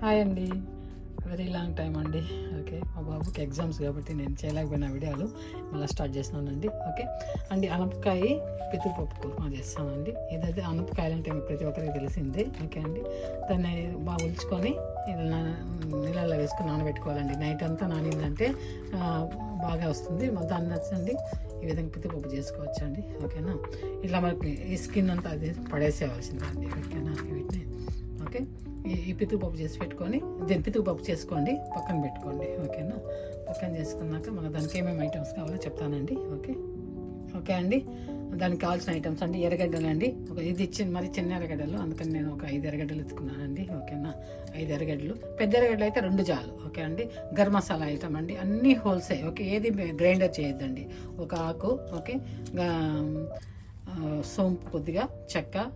Hi అండి, very long time అండి. Okay, మా బాబుకి ఎగ్జామ్స్ కాబట్టి నేను చేయలేకపోయిన వీడియోలు మళ్ళీ స్టార్ట్ చేస్తున్నానండి. ఓకే అండి, అనపకాయ పితృపప్పు కుర్మా చేస్తానండి. ఇదైతే అనపకాయలు అంటే ప్రతి ఒక్కరికి తెలిసిందే. ఓకే అండి, దాన్ని బాగా ఉల్చుకొని నీళ్ళలో వేసుకొని నానబెట్టుకోవాలండి. నైట్ అంతా నానిందంటే బాగా వస్తుంది. దాన్ని నచ్చండి ఈ విధంగా పితృపప్పు చేసుకోవచ్చు అండి. ఓకేనా, ఇలా మనకి ఈ స్కిన్ అంతా అది పడేసేవాల్సిందండి. ఓకేనా, వీటిని ఓకే ఈ పితృపప్పు చేసి పెట్టుకొని దీని పితృపప్పు చేసుకోండి, పక్కన పెట్టుకోండి. ఓకేనా, పక్కన చేసుకున్నాక మనకు దానికి ఏమేమి ఐటమ్స్ కావాలో చెప్తానండి. ఓకే అండి, దానికి కావాల్సిన ఐటమ్స్ అండి ఎర్రగడ్డలు అండి. ఇది మరి చిన్న ఎర్రగడ్డలు, అందుకని నేను ఒక 5 ఎర్రగడ్డలు ఎత్తుకున్నానండి. ఓకేనా, 5 ఎర్రగడ్డలు, పెద్ద ఎర్రగడ్డలు అయితే 2 చాలు. ఓకే అండి, గరం మసాలా ఐటమ్ అండి, అన్నీ హోల్సేల్. ఓకే, ఏది గ్రైండర్ చేయొద్దండి. ఒక ఆకు, ఓకే, సోంపు కొద్దిగా, చెక్క,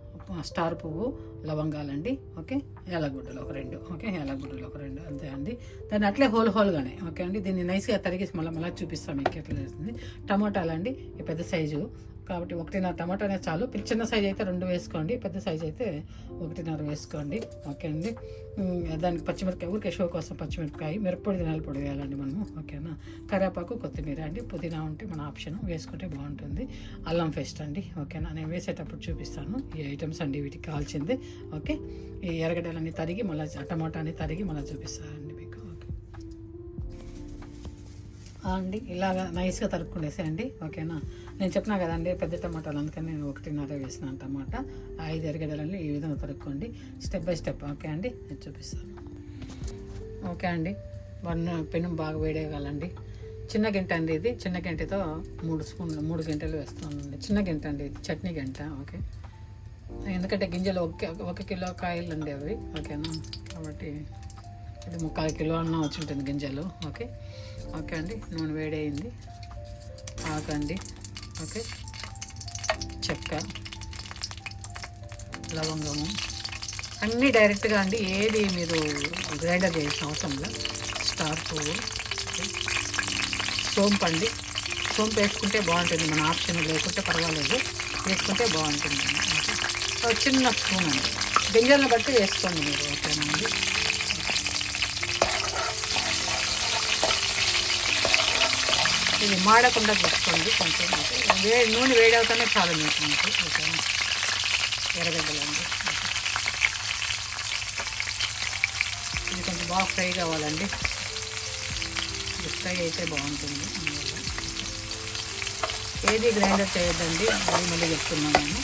స్టార్ పువ్వు, లవంగాలండి. ఓకే, యాలగుడ్డలు ఒక 2. ఓకే, యాలగుడ్డలు ఒక 2 అంతే అండి. దాన్ని అట్లే హోల్గానే. ఓకే అండి, దీన్ని నైస్గా తరిగేసి మళ్ళీ చూపిస్తాం మీకు ఎట్లా చేస్తుంది. టమాటాలండి, ఈ పెద్ద సైజు కాబట్టి 1.5 టమాటానే చాలు. చిన్న సైజు అయితే 2 వేసుకోండి, పెద్ద సైజు అయితే 1.5 వేసుకోండి. ఓకే అండి, దానికి పచ్చిమిరపకాయ, ఊరికే షో కోసం పచ్చిమిరపకాయ, మిరప్పొడి, ధనియాల పొడి వేయాలండి మనము. ఓకేనా, కరివేపాకు, కొత్తిమీర అండి, పుదీనా ఉంటే మన ఆప్షన్, వేసుకుంటే బాగుంటుంది. అల్లం పేస్ట్ అండి. ఓకేనా, నేను వేసేటప్పుడు చూపిస్తాను ఈ ఐటమ్స్ అండి వీటికి కావాల్సింది. ఓకే, ఈ ఎర్రగడ్డలన్నీ తరిగి మళ్ళీ టమాటాని తరిగి మళ్ళీ చూపిస్తానండి మీకు. అండి ఇలాగ నైస్గా తరుక్కునేసేయండి. ఓకేనా, నేను చెప్పినా కదండి పెద్ద టమాటాలు, అందుకని నేను 1.5 వేసినాను టమాటా. 5 ఎర్రగడ్డలని ఈ విధంగా తరుక్కోండి, స్టెప్ బై స్టెప్. ఓకే అండి, నేను చూపిస్తాను. ఓకే అండి, పెను బాగా వేడేయాలండి. చిన్న గంట అండి ఇది, చిన్న గంటతో 3 స్పూన్లు 3 గంటలు వేస్తానండి. చిన్న గంట అండి ఇది, చట్నీ గంట. ఓకే, ఎందుకంటే గింజలు 1 కిలో కాయలు అండి అవి. ఓకేనా, కాబట్టి ఇది 3/4 కిలో అన్న వచ్చి ఉంటుంది గింజలు. ఓకే అండి, నూనె వేడైంది. ఆకండి, ఓకే, చెక్క, లవంగము అన్నీ డైరెక్ట్గా అండి, ఏది మీరు గ్రైండర్ చేసిన అవసరంలో. స్టార్ పువ్వు, సోంపు అండి, సోంపు వేసుకుంటే బాగుంటుంది, మన ఆప్షన్, లేకుంటే పర్వాలేదు, వేసుకుంటే బాగుంటుంది. ఓకే, చిన్న స్పూన్ అండి, గింజలను బట్టి వేసుకోండి మీరు. ఓకేనండి, ఇది మాడకుండా చూసుకోండి కొంచెం. నూనె వేడవుతానే చాలు మీకు. ఓకేనా, ఎర్రగడ్డలండి, ఇది కొంచెం బాగా ఫ్రై కావాలండి. ఇది ఫ్రై అయితే బాగుంటుంది. ఏది గ్రైండర్ చేయొద్దండి, మళ్ళీ చెప్తున్నాను నేను.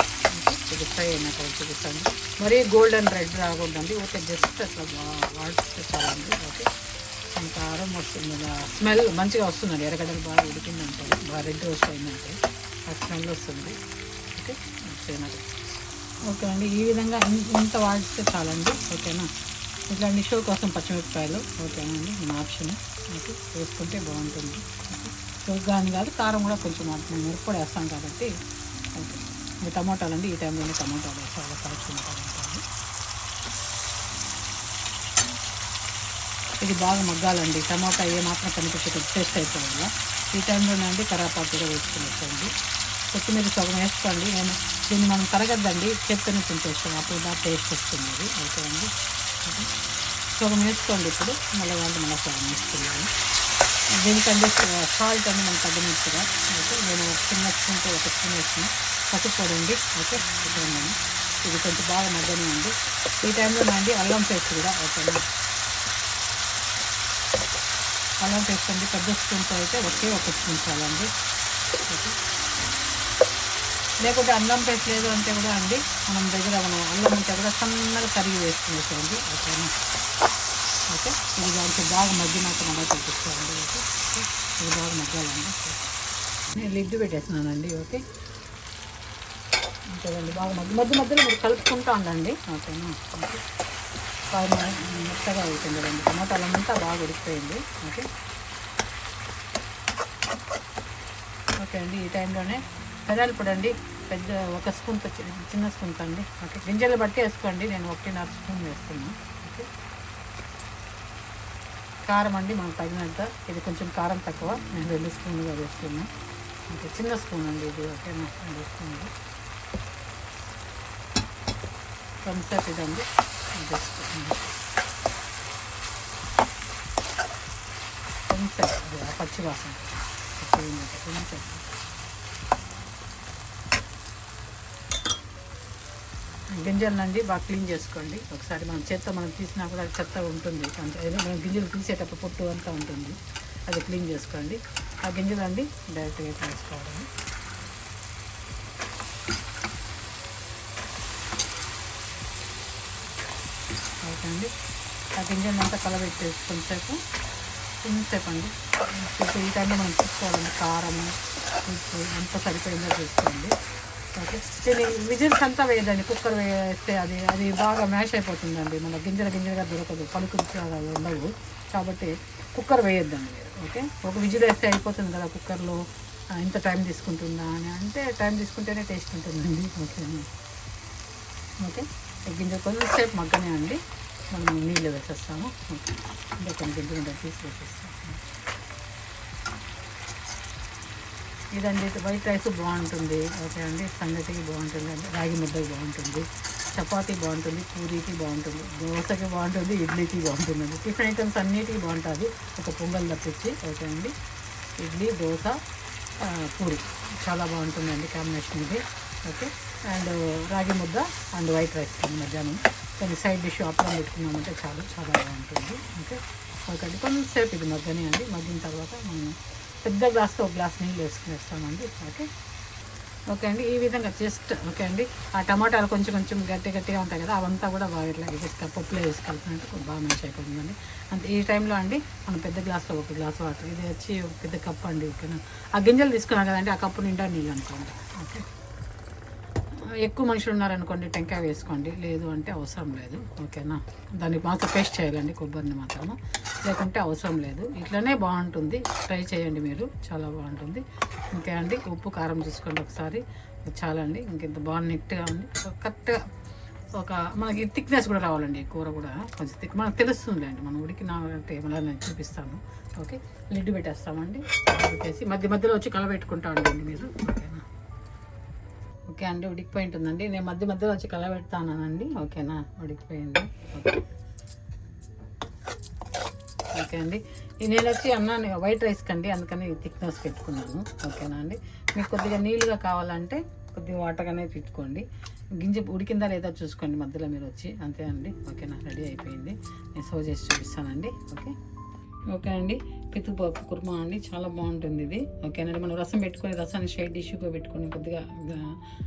ఇది ఫ్రై అయినాక చూపిస్తాను. మరీ గోల్డెన్ రెడ్ రాకూడదండి, ఓకే, జస్ట్ అట్లా వాడిస్తే చాలండి. ఓకే, కారం వస్తుంది, స్మెల్ మంచిగా వస్తుందండి. ఎర్రగడ్డలు బాగా ఉడికిందంటే, బాగా రెడ్ రోస్ట్ అయిందంటే ఆ స్మెల్ వస్తుంది. ఓకే, ఓకే అండి, ఈ విధంగా ఇంత వాడిస్తే చాలండి. ఓకేనా, ఇట్లాంటి షో కోసం పచ్చిమిరపకాయలు. ఓకేనా అండి, మన ఆప్షన్. ఓకే, వేసుకుంటే బాగుంటుంది. షోగా అని కాదు, కారం కూడా కొంచెం మేము మిరప్పొడి వేస్తాం కాబట్టి. ఓకే, ఇది టమాటాలు అండి, ఈ టైంలోనే టమాటాలు వేస్తాను, కలుపుకుంటాను. ఇది బాగా మగ్గాలండి, టమాటా ఏమాత్రం కనిపించే టేస్ట్ అయిపోయింది. ఈ టైంలోనే అండి కరివేపాకు కూడా వేసుకునేసండి. కొత్తిమీర సగం వేసుకోండి. నేను దీన్ని మనం తరగద్దండి, చేత్తోనే తింటేస్తాం, అప్పుడు బాగా టేస్ట్ వస్తుంది. ఓకే అండి, సగం వేసుకోండి. ఇప్పుడు మళ్ళీ సగం వేసుకున్నాను. దీనికంటే సాల్ట్ అండి మనం తగ్గినట్టుగా. ఓకే, నేను చిన్న స్పూన్తో 1 స్పూన్ వేసిన పసుపు పొడి అండి. ఓకే, ఇదేనండి, ఇది కొంచెం బాగా మగ్గనివ్వండి. ఈ టైంలోనే అండి అల్లం పేస్ట్ కూడా. ఓకేనా, అల్లం పేస్ట్ అండి, పెద్ద స్పూన్తో అయితే 1 స్పూన్ చాలండి. ఓకే, లేకుంటే అల్లం పేస్ట్ లేదు అంటే కూడా అండి, మనం అల్లం ఉంటే కూడా సన్నగా తరిగి వేసుకునేసండి. ఓకేనా, ఓకే, ఇది దాంట్లో బాగా మగ్గినాక మళ్ళీ చూపిస్తానండి. ఓకే, ఇది బాగా మగ్గాలండి. నేను లిడ్ పెట్టేస్తున్నానండి. ఓకే, అంతేదండి, బాగా మధ్యలో మీరు కలుపుకుంటూ ఉండండి. ఓకేనా, ఓకే, బాగా మెత్తగా అవుతుంది కదండి, టమాటాలు అంతా బాగా ఉడికిపోయింది. ఓకే అండి, ఈ టైంలోనే ధనియాల పొడి అండి, పెద్ద 1 స్పూన్తో, చిన్న స్పూన్తో అండి. ఓకే, గింజలు బట్టి వేసుకోండి, నేను 1.5 స్పూన్ వేస్తున్నాను. ఓకే, కారం అండి మనకు తగినంత, ఇది కొంచెం కారం తక్కువ, నేను 2 స్పూన్లుగా వేస్తున్నాను. ఓకే, చిన్న స్పూన్ అండి ఇది. ఓకేనా, 2 స్పూన్లు. థమ్స్ అప్ ఇదండి, జస్ట్ ఆ పచ్చి వాసన కొంచెం. గింజలనండి బాగా క్లీన్ చేసుకోండి ఒకసారి. మనం చేత్తో మనం తీసినా కూడా చెత్త ఉంటుంది, ఏదో మనం గింజలు తీసేటప్పుడు పొట్టు అంతా ఉంటుంది, అది క్లీన్ చేసుకోండి. ఆ గింజలు అండి డైరెక్ట్గా వేసుకోవడం. ఓకే అండి, ఆ గింజలను అంతా కలబెట్టేసి కొంతసేపు అండి. ఈ టైంలో మనం చూసుకోవాలండి కారం ఉప్పు ఎంత సరిపోయిందో చూసుకోండి. ఓకే, దీన్ని విజిల్స్ అంతా వేయదండి, కుక్కర్ వేస్తే అది బాగా మ్యాష్ అయిపోతుందండి, మన గింజలుగా దొరకదు, పలుకులు ఉండవు. కాబట్టి కుక్కర్ వేయొద్దండి మీరు. ఓకే, ఒక విజిల్ వేస్తే అయిపోతుంది కదా కుక్కర్లో, ఇంత టైం తీసుకుంటుందా అని అంటే టైం తీసుకుంటేనే టేస్ట్ ఉంటుందండి. ఓకేనా? ఓకే, గింజలు కొంచెంసేపు మగ్గనే అండి, మనం నీళ్ళు వేసేస్తాము. ఓకే, ఇంకా కొన్ని గింజలు తీసి వేసేస్తాము. ఇదండి వైట్ రైస్ బాగుంటుంది. ఓకే అండి, సంగటికి బాగుంటుంది, రాగి ముద్దకి బాగుంటుంది, చపాతీ బాగుంటుంది, పూరీకి బాగుంటుంది, దోశకి బాగుంటుంది, ఇడ్లీకి బాగుంటుందండి. టిఫిన్ ఐటమ్స్ అన్నిటికీ బాగుంటుంది, ఒక పొంగల్ తప్పించి. ఓకే అండి, ఇడ్లీ దోశ పూరి చాలా బాగుంటుందండి కాంబినేషన్ ఇది. ఓకే, అండ్ రాగి ముద్ద అండ్ వైట్ రైస్ మధ్యాహ్నం కొన్ని సైడ్ డిష్ అప్పడం పెట్టుకున్నామంటే చాలా బాగుంటుంది. ఓకే, ఓకే అండి, కొంచెంసేపు ఇది మగ్గనే అండి. మగ్గిన తర్వాత మనం పెద్ద గ్లాస్తో ఒక గ్లాస్ నీళ్ళు వేసుకునేస్తామండి. ఓకే, ఓకే అండి, ఈ విధంగా జస్ట్. ఓకే అండి, ఆ టమాటాలు కొంచెం గట్టిగా ఉంటాయి కదా, అవంతా కూడా బాగా ఇట్లా వేసి పప్పులో వేసి కలిపినట్టు బాగా మంచి అయిపోతుందండి. అంతే, ఈ టైంలో అండి మనం పెద్ద గ్లాస్లో ఒక గ్లాస్ వాటర్, ఇది వచ్చి ఒక పెద్ద కప్పు అండి. ఓకేనా, ఆ గింజలు తీసుకున్నాం కదండి, ఆ కప్పు నిండా నీళ్ళు అనుకోండి. ఓకే, ఎక్కువ మనుషులు ఉన్నారనుకోండి టెంకాయ వేసుకోండి, లేదు అంటే అవసరం లేదు. ఓకేనా, దానికి మాత్రం పేస్ట్ చేయాలండి, కొబ్బరిని మాత్రము, లేకుంటే అవసరం లేదు. ఇట్లనే బాగుంటుంది, ట్రై చేయండి మీరు, చాలా బాగుంటుంది. ఇంకా అండి ఉప్పు కారం చూసుకోండి ఒకసారి, చాలండి. ఇంకెంత బాగా నీట్గా ఉంది, కరెక్ట్గా ఒక మనకి థిక్నెస్ కూడా రావాలండి, కూర కూడా కొంచెం థిక్ మనకు తెలుస్తుంది అండి, మనం ఉడికిన ఏమన్నా నేను చూపిస్తాను. ఓకే, లిడ్ పెట్టేస్తామండి, పెట్టేసి మధ్యలో వచ్చి కలబెట్టుకుంటా ఉండండి మీరు. ఓకేనా, ఓకే అండి, ఉడికిపోయి ఉంటుందండి, నేను మధ్యలో వచ్చి కలబెడతానండి. ఓకేనా, ఉడికిపోయింది. ఓకే అండి, నేను వచ్చి అన్నాన్ని వైట్ రైస్ కండి, అందుకని థిక్నెస్ పెట్టుకున్నాను. ఓకేనా అండి, మీకు కొద్దిగా నీళ్ళుగా కావాలంటే కొద్దిగా వాటర్గానే పెట్టుకోండి, గింజ ఉడికిందా లేదా చూసుకోండి మధ్యలో మీరు వచ్చి. అంతే అండి. ఓకేనా, రెడీ అయిపోయింది, నేను సర్వ్ చేసి చూపిస్తానండి. ఓకే, ఓకే అండి, పితుపప్పు కుర్మా అండి, చాలా బాగుంటుంది ఇది. ఓకేనండి, మనం రసం పెట్టుకొని రసాన్ని షైడ్ డిష్గా పెట్టుకొని కొద్దిగా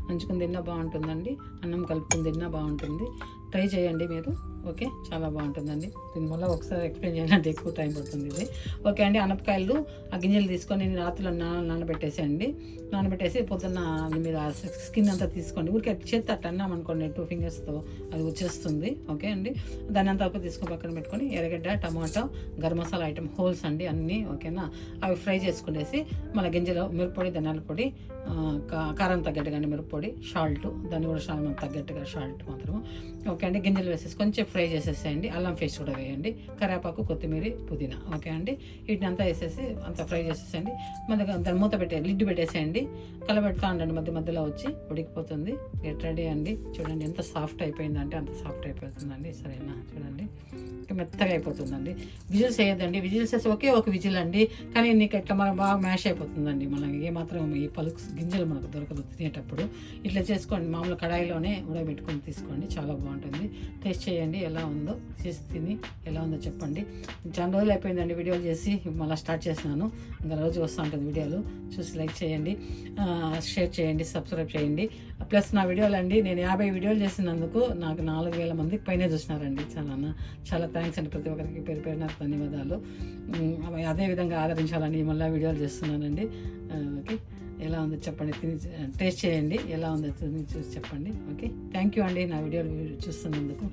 నంచుకుని తిన్నా బాగుంటుందండి, అన్నం కలుపుకొని తిన్నా బాగుంటుంది. ట్రై చేయండి మీరు. ఓకే, చాలా బాగుంటుందండి. దీనివల్ల ఒకసారి ఎక్స్ప్లెయిన్ చేయాలంటే ఎక్కువ టైం పడుతుంది ఇది. ఓకే అండి, అనపకాయలు ఆ గింజలు తీసుకొని రాత్రిలో నానబెట్టేసేయండి. నానబెట్టేసి పొద్దున్న మీరు ఆ స్కిన్ అంతా తీసుకోండి, ఊరికి చేతి అట్లా అన్నాం అనుకోండి 2 ఫింగర్స్తో అది వచ్చేస్తుంది. ఓకే అండి, దాన్ని అంతా తీసుకొని పక్కన పెట్టుకొని ఎర్రగడ్డ tomato garam masala item holes అండి అన్నీ. ఓకేనా, అవి ఫ్రై చేసుకునేసి మన గింజలు మిరప్పొడి ధనియాల పొడి కారం తగ్గట్టుగా అండి మిరప్పొడి సాల్ట్, దాన్ని కూడా తగ్గట్టుగా సాల్ట్ మాత్రం. ఓకే అండి, గింజలు వేసేసి కొంచెం ఫ్రై చేసేసేయండి, అల్లం పేస్ట్ కూడా వేయండి, కరివేపాకు కొత్తిమీర పుదీనా. ఓకే అండి, వీటిని అంతా వేసేసి అంతా ఫ్రై చేసేసేయండి. దాన్ని మూత లిడ్ పెట్టేసేయండి, కలబెడతా ఉండండి, మధ్యలో వచ్చి ఉడికిపోతుంది. గెట్ రెడీ అండి. చూడండి ఎంత సాఫ్ట్ అయిపోయిందంటే అంత సాఫ్ట్ అయిపోతుందండి. సరేనా, చూడండి మెత్తగా అయిపోతుందండి. విజిల్స్ వేయద్దండి, విజిల్స్ వేసి ఒకే ఒక విజిల్ అండి, కానీ నీకు ఎట్లా మనకు బాగా మ్యాష్ అయిపోతుందండి, మనకి ఏమాత్రం ఈ గింజలు మనకు దొరకదు తినేటప్పుడు. ఇట్లా చేసుకోండి, మామూలు కడాయిలోనే ఉడకబెట్టుకొని తీసుకోండి, చాలా బాగుంటుంది. టేస్ట్ చేయండి, ఎలా ఉందో చేసి తిని ఎలా ఉందో చెప్పండి. చాలా రోజులు అయిపోయిందండి వీడియోలు చేసి, మళ్ళీ స్టార్ట్ చేసినాను, ఇంకా రోజు వస్తూ ఉంటుంది వీడియోలు. చూసి లైక్ చేయండి, షేర్ చేయండి, సబ్స్క్రైబ్ చేయండి. ప్లస్ నా వీడియోలు అండి, నేను 50 వీడియోలు చేసినందుకు నాకు 4000 మందికి పైనే చూసినారండి. చాలా థ్యాంక్స్ అండి, ప్రతి ఒక్కరికి పేరు నాకు ధన్యవాదాలు. అదేవిధంగా ఆదరించాలని మళ్ళీ వీడియోలు చేస్తున్నానండి. ఓకే, ఎలా ఉందో చెప్పండి, టేస్ట్ చేయండి, ఎలా ఉందో చూసి చెప్పండి. ఓకే, థ్యాంక్ యూ అండి నా వీడియోలు చూస్తున్నందుకు.